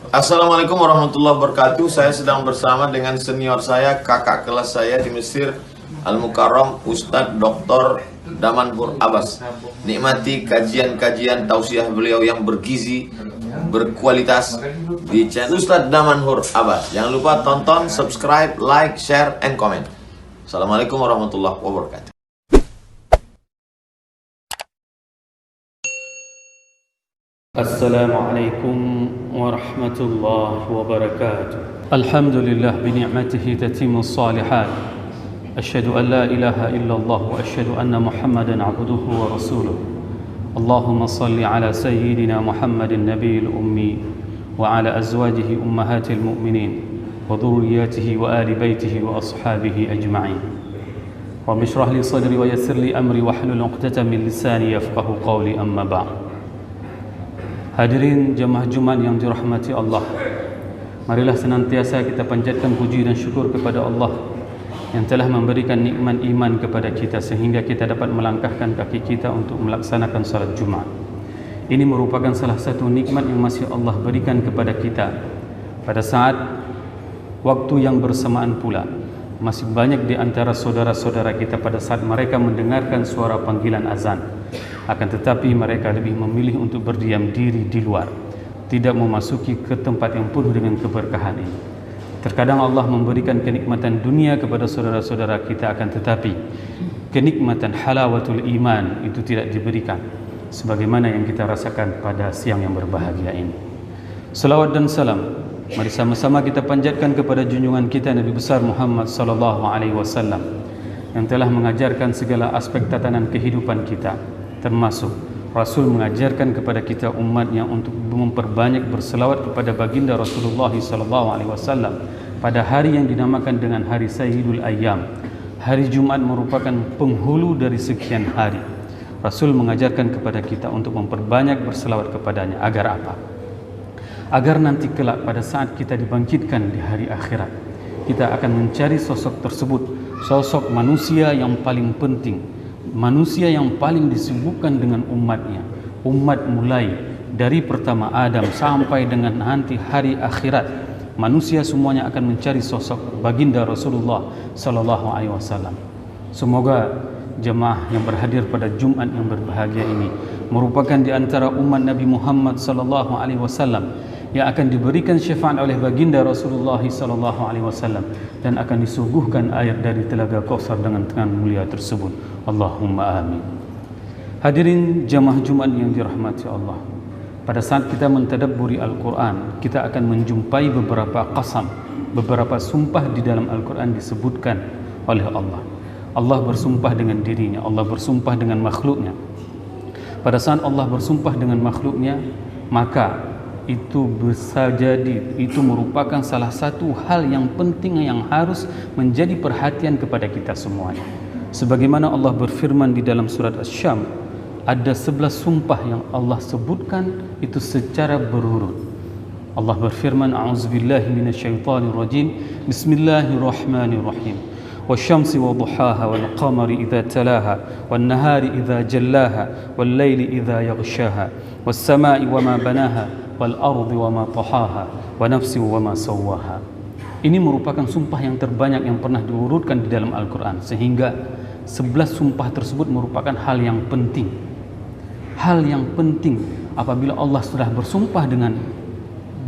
Assalamualaikum warahmatullahi wabarakatuh. Saya sedang bersama dengan senior saya, kakak kelas saya di Mesir, Al-Mukarram, Ustadz Dr. Damanhur Abbas. Nikmati kajian-kajian tausiah beliau yang bergizi, berkualitas di channel Ustadz Damanhur Abbas. Jangan lupa tonton, subscribe, like, share, and comment. Assalamualaikum warahmatullahi wabarakatuh. السلام عليكم ورحمة الله وبركاته. الحمد لله بنعمته تتم الصالحات. أشهد أن لا إله إلا الله وأشهد أن محمدا عبده ورسوله. اللهم صل على سيدنا محمد النبي الأمي وعلى أزواجه أمهات المؤمنين وذرياته وآل بيته وأصحابه أجمعين. رب اشرح لي صدري ويسر لي أمري واحلل عقدة من لساني يفقه قولي أما بعد. Hadirin jemaah Jumat yang dirahmati Allah, marilah senantiasa kita panjatkan puji dan syukur kepada Allah yang telah memberikan nikmat iman kepada kita sehingga kita dapat melangkahkan kaki kita untuk melaksanakan salat Jumat. Ini merupakan salah satu nikmat yang masih Allah berikan kepada kita pada saat waktu yang bersamaan pula. Masih banyak di antara saudara-saudara kita pada saat mereka mendengarkan suara panggilan azan, akan tetapi mereka lebih memilih untuk berdiam diri di luar, tidak memasuki ke tempat yang penuh dengan keberkahan ini. Terkadang Allah memberikan kenikmatan dunia kepada saudara-saudara kita, akan tetapi kenikmatan halawatul iman itu tidak diberikan sebagaimana yang kita rasakan pada siang yang berbahagia ini. Salawat dan salam mari sama-sama kita panjatkan kepada junjungan kita Nabi besar Muhammad sallallahu alaihi wasallam yang telah mengajarkan segala aspek tatanan kehidupan kita, termasuk Rasul mengajarkan kepada kita umatnya untuk memperbanyak berselawat kepada baginda Rasulullah sallallahu alaihi wasallam pada hari yang dinamakan dengan hari Sayyidul Ayyam. Hari Jumat merupakan penghulu dari sekian hari. Rasul mengajarkan kepada kita untuk memperbanyak berselawat kepadanya. Agar apa? Agar nanti kelak pada saat kita dibangkitkan di hari akhirat, kita akan mencari sosok tersebut, sosok manusia yang paling penting, manusia yang paling disibukkan dengan umatnya. Umat mulai dari pertama Adam sampai dengan nanti hari akhirat, manusia semuanya akan mencari sosok baginda Rasulullah sallallahu alaihi wasallam. Semoga jemaah yang berhadir pada Jumat yang berbahagia ini merupakan di antara umat Nabi Muhammad sallallahu alaihi wasallam yang akan diberikan syafaat oleh baginda Rasulullah sallallahu alaihi wasallam dan akan disuguhkan air dari telaga Kautsar dengan tangan mulia tersebut. Allahumma amin. Hadirin jamaah Jumat yang dirahmati Allah, pada saat kita mentadabburi Al-Quran, kita akan menjumpai beberapa qasam, beberapa sumpah di dalam Al-Quran disebutkan oleh Allah. Allah bersumpah dengan dirinya, Allah bersumpah dengan makhluknya. Pada saat Allah bersumpah dengan makhluknya, maka itu bisa jadi itu merupakan salah satu hal yang penting yang harus menjadi perhatian kepada kita semuanya. Sebagaimana Allah berfirman di dalam surat Asy-Syams, ada 11 sumpah yang Allah sebutkan itu secara berurut. Allah berfirman, a'udzubillahi minasyaitonirrajim, bismillahirrahmanirrahim, wasyamsi waduhaha wal qamari idza talaha wan nahari idza jallaha wal laili idza yaghshaha was samai wama banaha wal ardi wama tahaha wa nafsi wama sawwaha. Ini merupakan sumpah yang terbanyak yang pernah diurutkan di dalam Al-Quran, sehingga 11 sumpah tersebut merupakan hal yang penting. Hal yang penting apabila Allah sudah bersumpah dengan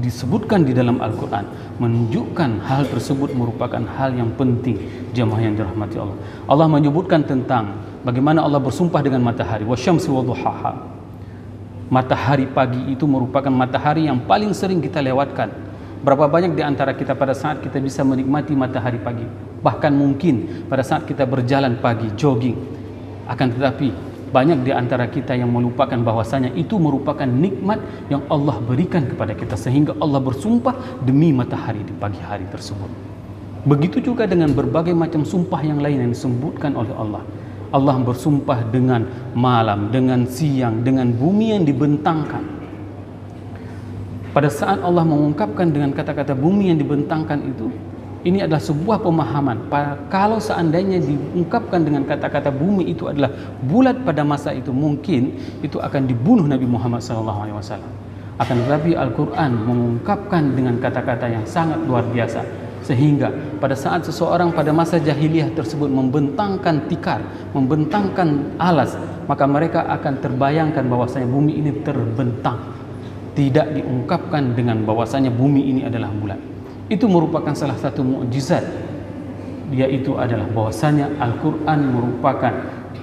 disebutkan di dalam Al-Quran, menunjukkan hal tersebut merupakan hal yang penting. Jemaah yang dirahmati Allah, Allah menyebutkan tentang bagaimana Allah bersumpah dengan matahari, wasyamsi waduhaha. Matahari pagi itu merupakan matahari yang paling sering kita lewatkan. Berapa banyak di antara kita pada saat kita bisa menikmati matahari pagi, bahkan mungkin pada saat kita berjalan pagi, jogging. Akan tetapi banyak di antara kita yang melupakan bahwasanya itu merupakan nikmat yang Allah berikan kepada kita, sehingga Allah bersumpah demi matahari di pagi hari tersebut. Begitu juga dengan berbagai macam sumpah yang lain yang disebutkan oleh Allah. Allah bersumpah dengan malam, dengan siang, dengan bumi yang dibentangkan. Pada saat Allah mengungkapkan dengan kata-kata bumi yang dibentangkan itu, ini adalah sebuah pemahaman. Kalau seandainya diungkapkan dengan kata-kata bumi itu adalah bulat pada masa itu, mungkin itu akan dibunuh Nabi Muhammad SAW. Akan tetapi Al-Quran mengungkapkan dengan kata-kata yang sangat luar biasa, sehingga pada saat seseorang pada masa jahiliyah tersebut membentangkan tikar, membentangkan alas, maka mereka akan terbayangkan bahwasanya bumi ini terbentang. Tidak diungkapkan dengan bahwasanya bumi ini adalah bulat. Itu merupakan salah satu mukjizat, yaitu adalah bahwasanya Al-Quran merupakan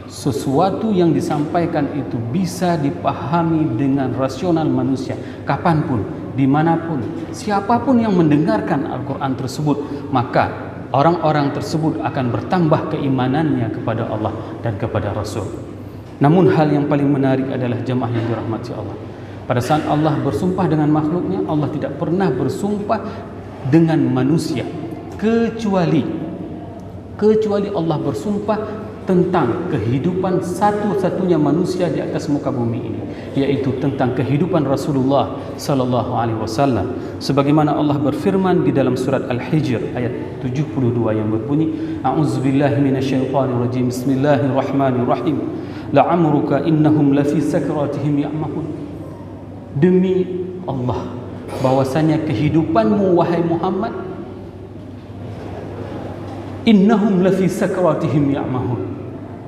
sesuatu yang disampaikan itu bisa dipahami dengan rasional manusia, kapanpun, dimanapun, siapapun yang mendengarkan Al-Quran tersebut, maka orang-orang tersebut akan bertambah keimanannya kepada Allah dan kepada Rasul. Namun hal yang paling menarik adalah jemaah yang dirahmati Allah, pada saat Allah bersumpah dengan makhluknya, Allah tidak pernah bersumpah dengan manusia, kecuali Allah bersumpah tentang kehidupan satu-satunya manusia di atas muka bumi ini, yaitu tentang kehidupan Rasulullah sallallahu alaihi wasallam. Sebagaimana Allah berfirman di dalam surat Al-Hijr ayat 72 yang berbunyi, A'udzubillahi minasyaitonir rajim. Bismillahirrahmanirrahim. La'amruka innahum lafi sakratihim ya'mahun. Demi Allah, bahwasanya kehidupanmu wahai Muhammad, innahum lafi sakratihim ya'mahun,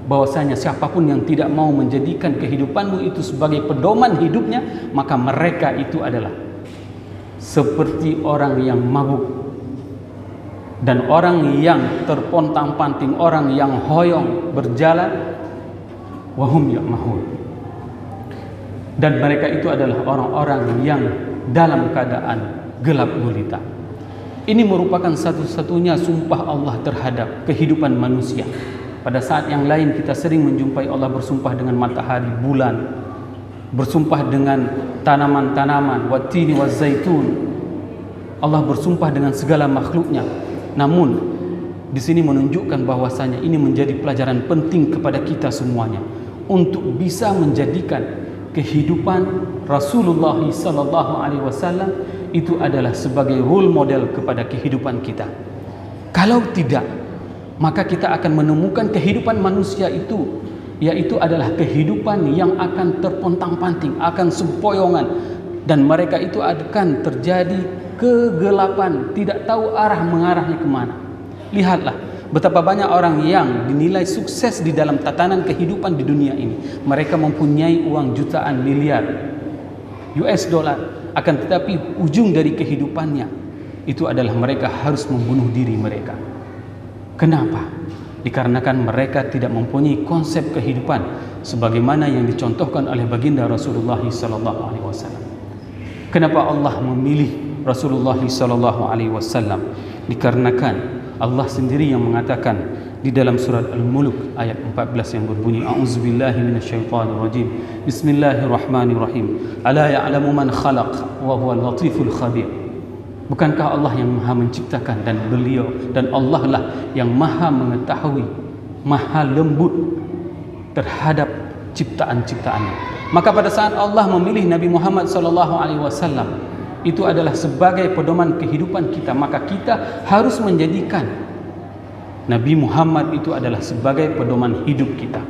bahwasanya siapapun yang tidak mau menjadikan kehidupanmu itu sebagai pedoman hidupnya, maka mereka itu adalah seperti orang yang mabuk dan orang yang terpontang-panting, orang yang hoyong berjalan, wahum ya'mahun, dan mereka itu adalah orang-orang yang dalam keadaan gelap gulita. Ini merupakan satu-satunya sumpah Allah terhadap kehidupan manusia. Pada saat yang lain kita sering menjumpai Allah bersumpah dengan matahari, bulan, bersumpah dengan tanaman-tanaman, wattini wazzaitun. Allah bersumpah dengan segala makhluknya. Namun di sini menunjukkan bahwasanya ini menjadi pelajaran penting kepada kita semuanya untuk bisa menjadikan kehidupan Rasulullah sallallahu alaihi wasallam itu adalah sebagai role model kepada kehidupan kita. Kalau tidak, maka kita akan menemukan kehidupan manusia itu, yaitu adalah kehidupan yang akan terpontang-panting, akan sempoyongan, dan mereka itu akan terjadi kegelapan, tidak tahu arah mengarahnya kemana. Lihatlah betapa banyak orang yang dinilai sukses di dalam tatanan kehidupan di dunia ini. Mereka mempunyai uang jutaan miliar US dollar, akan tetapi ujung dari kehidupannya itu adalah mereka harus membunuh diri mereka. Kenapa? Dikarenakan mereka tidak mempunyai konsep kehidupan sebagaimana yang dicontohkan oleh baginda Rasulullah sallallahu alaihi wasallam. Kenapa Allah memilih Rasulullah sallallahu alaihi wasallam? Dikarenakan Allah sendiri yang mengatakan di dalam surat Al-Mulk ayat 14 yang berbunyi, A'udzubillahi minasyaitonir rajim. Bismillahirrahmanirrahim. Ala ya'lamu man khalaq wa huwal latiful khabir. Bukankah Allah yang Maha menciptakan, dan beliau dan Allah lah yang Maha mengetahui, Maha lembut terhadap ciptaan-ciptaannya. Maka pada saat Allah memilih Nabi Muhammad sallallahu alaihi wasallam itu adalah sebagai pedoman kehidupan kita, maka kita harus menjadikan Nabi Muhammad itu adalah sebagai pedoman hidup kita.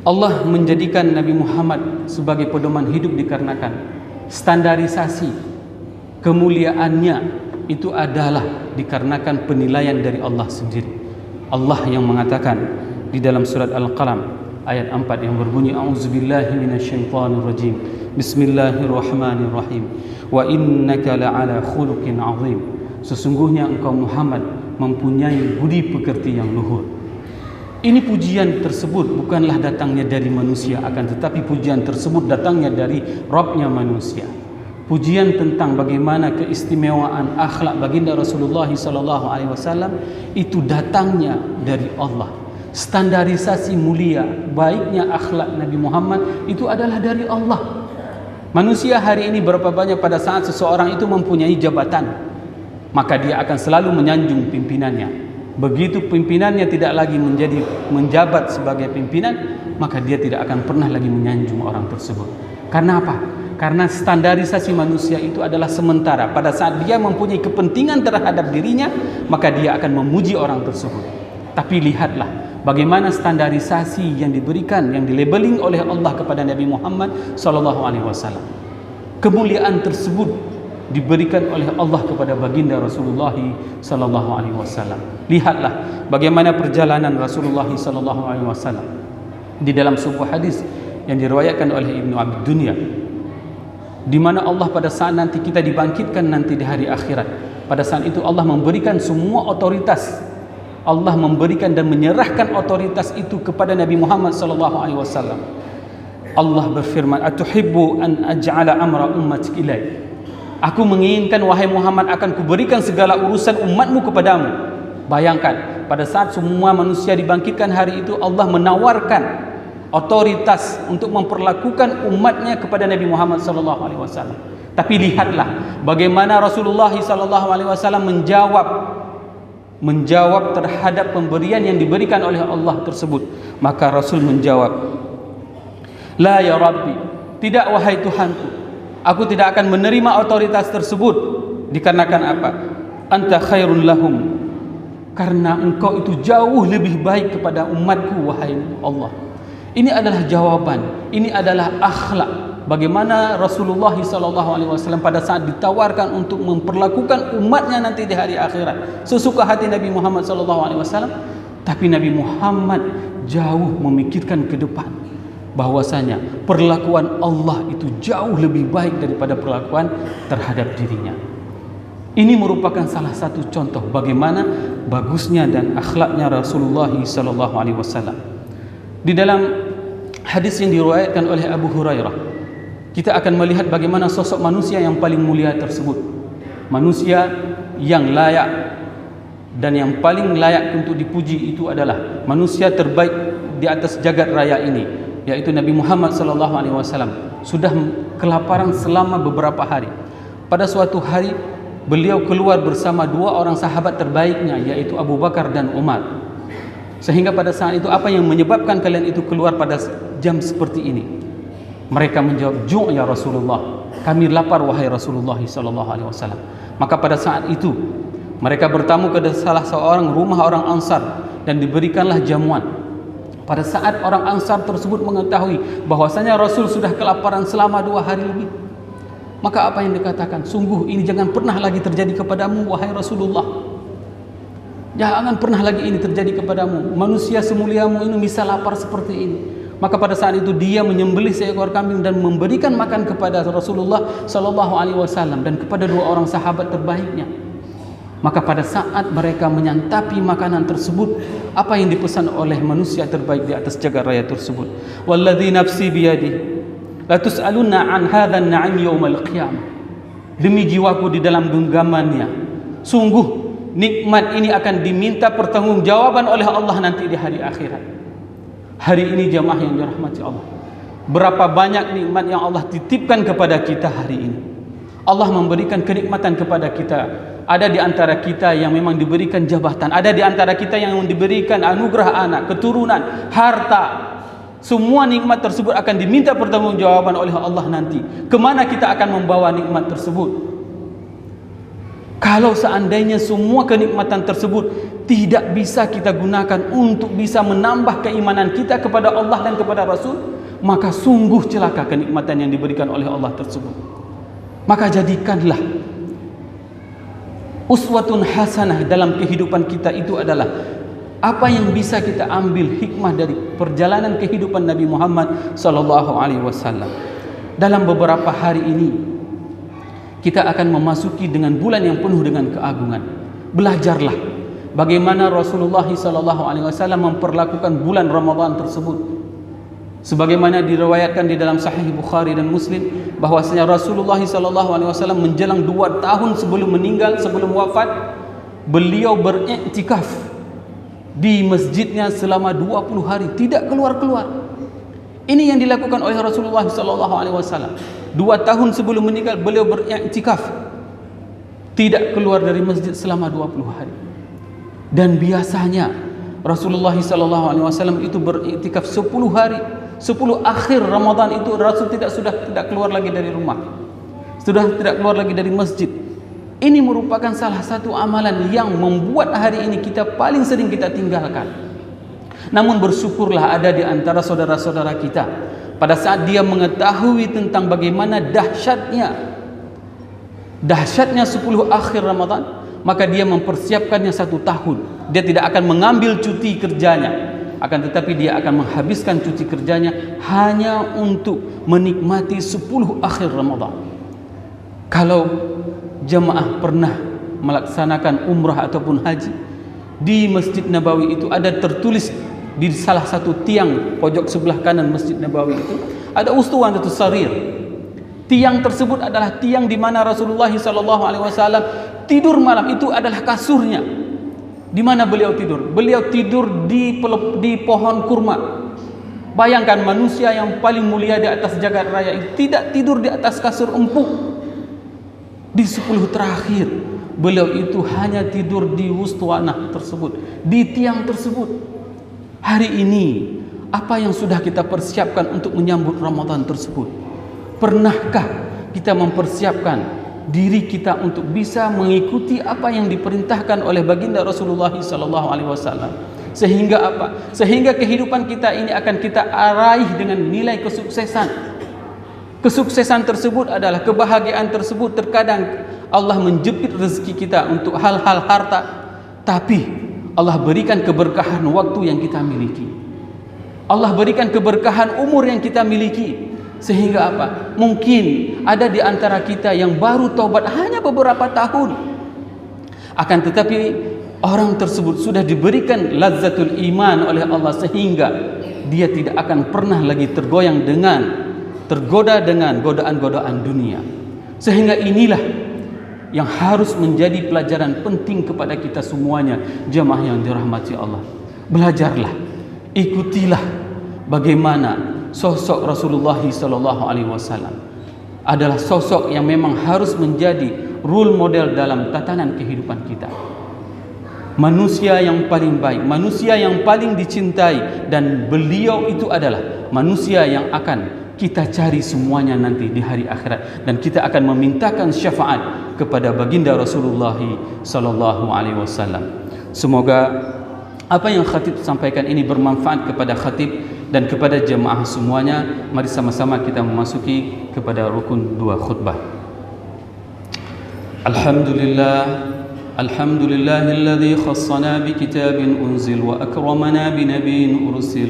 Allah menjadikan Nabi Muhammad sebagai pedoman hidup dikarenakan standarisasi kemuliaannya itu adalah dikarenakan penilaian dari Allah sendiri. Allah yang mengatakan di dalam surat Al-Qalam ayat 4 yang berbunyi, A'udzubillahi minasyaitonir rajim. Bismillahirrahmanirrahim. Wa innaka la'ala khuluqin 'azim. Sesungguhnya engkau Muhammad mempunyai budi pekerti yang luhur. Ini pujian tersebut bukanlah datangnya dari manusia, akan tetapi pujian tersebut datangnya dari Rabbnya manusia. Pujian tentang bagaimana keistimewaan akhlak baginda Rasulullah SAW itu datangnya dari Allah. Standarisasi mulia baiknya akhlak Nabi Muhammad itu adalah dari Allah. Manusia hari ini berapa banyak pada saat seseorang itu mempunyai jabatan, maka dia akan selalu menyanjung pimpinannya. Begitu pimpinannya tidak lagi menjabat sebagai pimpinan, maka dia tidak akan pernah lagi menyanjung orang tersebut. Karena apa? Karena standarisasi manusia itu adalah sementara. Pada saat dia mempunyai kepentingan terhadap dirinya, maka dia akan memuji orang tersebut. Tapi lihatlah bagaimana standarisasi yang diberikan, yang dilabeling oleh Allah kepada Nabi Muhammad SAW. kemuliaan tersebut diberikan oleh Allah kepada baginda Rasulullah sallallahu alaihi wasallam. Lihatlah bagaimana perjalanan Rasulullah sallallahu alaihi wasallam di dalam sebuah hadis yang diriwayatkan oleh Ibnu Abi Dunya, di mana Allah pada saat nanti kita dibangkitkan nanti di hari akhirat, pada saat itu Allah memberikan semua otoritas, Allah memberikan dan menyerahkan otoritas itu kepada Nabi Muhammad sallallahu alaihi wasallam. Allah berfirman, "Atuhibbu an aj'ala amra ummatik ilai?" Aku menginginkan wahai Muhammad akan kuberikan segala urusan umatmu kepadamu. Bayangkan, pada saat semua manusia dibangkitkan hari itu, Allah menawarkan otoritas untuk memperlakukan umatnya kepada Nabi Muhammad sallallahu alaihi wasallam. Tapi lihatlah bagaimana Rasulullah sallallahu alaihi wasallam menjawab terhadap pemberian yang diberikan oleh Allah tersebut. Maka Rasul menjawab, "La ya Rabbi, tidak wahai Tuhanku, aku tidak akan menerima otoritas tersebut. Dikarenakan apa? Anta khairun lahum, karena engkau itu jauh lebih baik kepada umatku wahai Allah." Ini adalah jawaban, ini adalah akhlak bagaimana Rasulullah SAW pada saat ditawarkan untuk memperlakukan umatnya nanti di hari akhirat sesuka hati Nabi Muhammad SAW. Tapi Nabi Muhammad jauh memikirkan ke depan, bahwasanya perlakuan Allah itu jauh lebih baik daripada perlakuan terhadap dirinya. Ini merupakan salah satu contoh bagaimana bagusnya dan akhlaknya Rasulullah SAW. Di dalam hadis yang diriwayatkan oleh Abu Hurairah, kita akan melihat bagaimana sosok manusia yang paling mulia tersebut, manusia yang layak dan yang paling layak untuk dipuji itu adalah manusia terbaik di atas jagat raya ini, yaitu Nabi Muhammad SAW. Sudah kelaparan selama beberapa hari. Pada suatu hari beliau keluar bersama dua orang sahabat terbaiknya, yaitu Abu Bakar dan Umar. Sehingga pada saat itu, apa yang menyebabkan kalian itu keluar pada jam seperti ini? Mereka menjawab, "Ju' ya Rasulullah, kami lapar wahai Rasulullah SAW." Maka pada saat itu mereka bertamu ke salah seorang rumah orang Ansar dan diberikanlah jamuan. Pada saat orang Ansar tersebut mengetahui bahwasanya Rasul sudah kelaparan selama 2 hari lebih, maka apa yang dikatakan? "Sungguh ini jangan pernah lagi terjadi kepadamu wahai Rasulullah. Jangan pernah lagi ini terjadi kepadamu. Manusia semuliamu ini bisa lapar seperti ini." Maka pada saat itu dia menyembelih seekor kambing dan memberikan makan kepada Rasulullah SAW dan kepada 2 orang sahabat terbaiknya. Maka pada saat mereka menyantapi makanan tersebut, apa yang dipesan oleh manusia terbaik di atas jagat raya tersebut? "Walladzi nafsi biyadihi la tus'alunna an hadzal na'im yaumal qiyamah." Demi jiwaku di dalam genggamannya, sungguh nikmat ini akan diminta pertanggungjawaban oleh Allah nanti di hari akhirat. Hari ini jamaah yang dirahmati Allah, berapa banyak nikmat yang Allah titipkan kepada kita hari ini. Allah memberikan kenikmatan kepada kita. Ada di antara kita yang memang diberikan jabatan, ada di antara kita yang diberikan anugerah anak, keturunan, harta. Semua nikmat tersebut akan diminta pertanggungjawaban oleh Allah nanti. Kemana kita akan membawa nikmat tersebut? Kalau seandainya semua kenikmatan tersebut tidak bisa kita gunakan untuk bisa menambah keimanan kita kepada Allah dan kepada Rasul, maka sungguh celaka kenikmatan yang diberikan oleh Allah tersebut. Maka jadikanlah uswatun hasanah dalam kehidupan kita itu adalah apa yang bisa kita ambil hikmah dari perjalanan kehidupan Nabi Muhammad SAW. Dalam beberapa hari ini kita akan memasuki dengan bulan yang penuh dengan keagungan. Belajarlah bagaimana Rasulullah SAW memperlakukan bulan Ramadan tersebut. Sebagaimana diriwayatkan di dalam Sahih Bukhari dan Muslim, bahwasanya Rasulullah SAW menjelang 2 tahun sebelum meninggal, sebelum wafat, beliau beriktikaf di masjidnya selama 20 hari, tidak keluar-keluar. Ini yang dilakukan oleh Rasulullah SAW. 2 tahun sebelum meninggal beliau beriktikaf, tidak keluar dari masjid selama 20 hari. Dan biasanya Rasulullah SAW itu beriktikaf 10 hari. 10 akhir Ramadan itu Rasul sudah tidak keluar lagi dari rumah, sudah tidak keluar lagi dari masjid. Ini merupakan salah satu amalan yang membuat hari ini kita paling sering kita tinggalkan. Namun bersyukurlah ada di antara saudara-saudara kita pada saat dia mengetahui tentang bagaimana dahsyatnya 10 akhir Ramadan, maka dia mempersiapkannya 1 tahun. Dia tidak akan mengambil cuti kerjanya, akan tetapi dia akan menghabiskan cuti kerjanya hanya untuk menikmati 10 akhir Ramadan. Kalau jamaah pernah melaksanakan umrah ataupun haji, di Masjid Nabawi itu ada tertulis di salah satu tiang pojok sebelah kanan Masjid Nabawi itu ada Ustuwanatus Sarir. Tiang tersebut adalah tiang di mana Rasulullah SAW tidur malam. Itu adalah kasurnya. Di mana beliau tidur? Beliau tidur di pohon kurma. Bayangkan, manusia yang paling mulia di atas jagat raya itu tidak tidur di atas kasur empuk. Di 10 terakhir beliau itu hanya tidur di Ustuwanah tersebut, di tiang tersebut. Hari ini apa yang sudah kita persiapkan untuk menyambut Ramadan tersebut? Pernahkah kita mempersiapkan diri kita untuk bisa mengikuti apa yang diperintahkan oleh baginda Rasulullah SAW? Sehingga apa? Sehingga kehidupan kita ini akan kita raih dengan nilai kesuksesan. Kesuksesan tersebut adalah kebahagiaan tersebut. Terkadang Allah menjepit rezeki kita untuk hal-hal harta, tapi Allah berikan keberkahan waktu yang kita miliki. Allah berikan keberkahan umur yang kita miliki. Sehingga apa? Mungkin ada di antara kita yang baru taubat hanya beberapa tahun, akan tetapi orang tersebut sudah diberikan lazzatul iman oleh Allah, sehingga dia tidak akan pernah lagi tergoda dengan godaan-godaan dunia. Sehingga inilah yang harus menjadi pelajaran penting kepada kita semuanya, jamaah yang dirahmati Allah. Belajarlah, ikutilah bagaimana sosok Rasulullah SAW adalah sosok yang memang harus menjadi role model dalam tatanan kehidupan kita. Manusia yang paling baik, manusia yang paling dicintai, dan beliau itu adalah manusia yang akan kita cari semuanya nanti di hari akhirat, dan kita akan memintakan syafaat kepada baginda Rasulullah SAW. Semoga apa yang khatib sampaikan ini bermanfaat kepada khatib dan kepada jemaah semuanya. Mari sama-sama kita memasuki kepada rukun 2 khutbah. Alhamdulillahilladzi khassana bi kitabin unzil wa akramana bi nabiyyin ursil.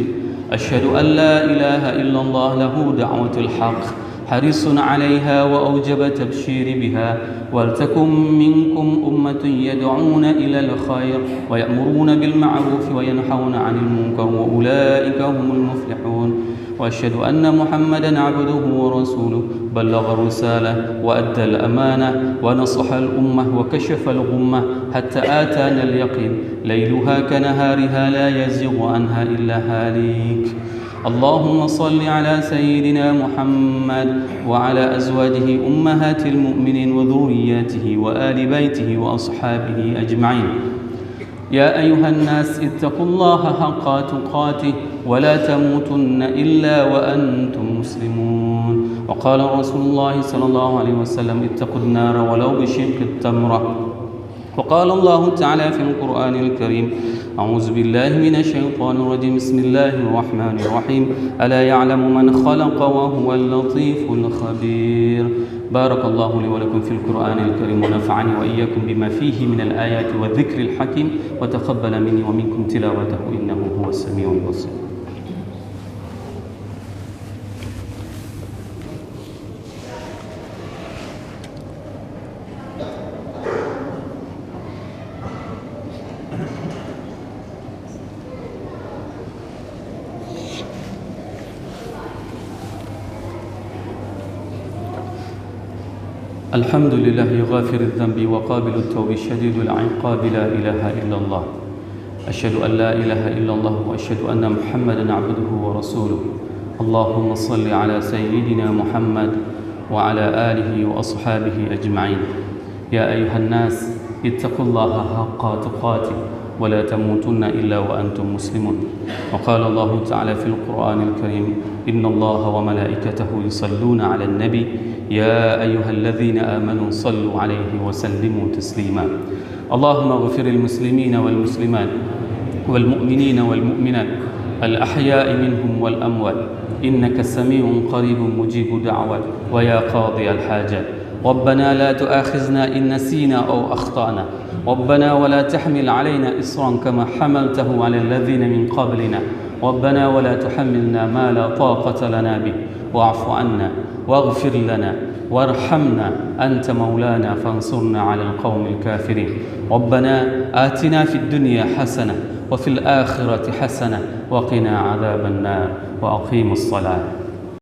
Asyhadu an la ilaha illallah lahu da'watul haqq حريص عليها وأوجب تبشير بها ولتكن منكم أمة يدعون إلى الخير ويأمرون بالمعروف وينهون عن المنكر وأولئك هم المفلحون وأشهد أن محمدا عبده ورسوله بلغ الرسالة وأدى الأمانة ونصح الأمة وكشف الغمة حتى آتانا اليقين ليلها كنهارها لا يزيغ عنها إلا هالك. اللهم صل على سيدنا محمد وعلى أزواجه أمهات المؤمنين وذرياته وآل بيته وأصحابه أجمعين. يا أيها الناس اتقوا الله حق تقاته ولا تموتن إلا وأنتم مسلمون. وقال رسول الله صلى الله عليه وسلم اتقوا النار ولو بشق التمرة. وقال الله تعالى في القرآن الكريم أعوذ بالله من الشيطان الرجيم بسم الله الرحمن الرحيم ألا يعلم من خلق وهو اللطيف الخبير. بارك الله لي ولكم في القرآن الكريم ونفعني وإياكم بما فيه من الآيات والذكر الحكيم وتقبل مني ومنكم تلاوته إنه هو السميع البصير. الحمد لله غافر الذنب وقابل التوب شديد العقاب لا إله إلا الله. أشهد أن لا إله إلا الله وأشهد أن محمدا عبده ورسوله. اللهم صل على سيدنا محمد وعلى آله وأصحابه أجمعين. يا أيها الناس اتقوا الله حق تقاته ولا تموتن إلا وأنتم مسلمون. وقال الله تعالى في القرآن الكريم إن الله وملائكته يصلون على النبي يا أيها الذين آمنوا صلوا عليه وسلموا تسليما. اللهم اغفر المسلمين والمسلمات والمؤمنين والمؤمنات الأحياء منهم والأموات إنك سميع قريب مجيب دعوات ويا قاضي الحاجات. ربنا لا تؤاخذنا إن نسينا أو أخطأنا. ربنا ولا تحمل علينا إصرا كما حملته على الذين من قبلنا. ربنا ولا تحملنا ما لا طاقة لنا به. واعف عنا واغفر لنا وارحمنا أنت مولانا فانصرنا على القوم الكافرين. ربنا آتنا في الدنيا حسنة وفي الآخرة حسنة وقنا عذاب النار وأقيموا الصلاة.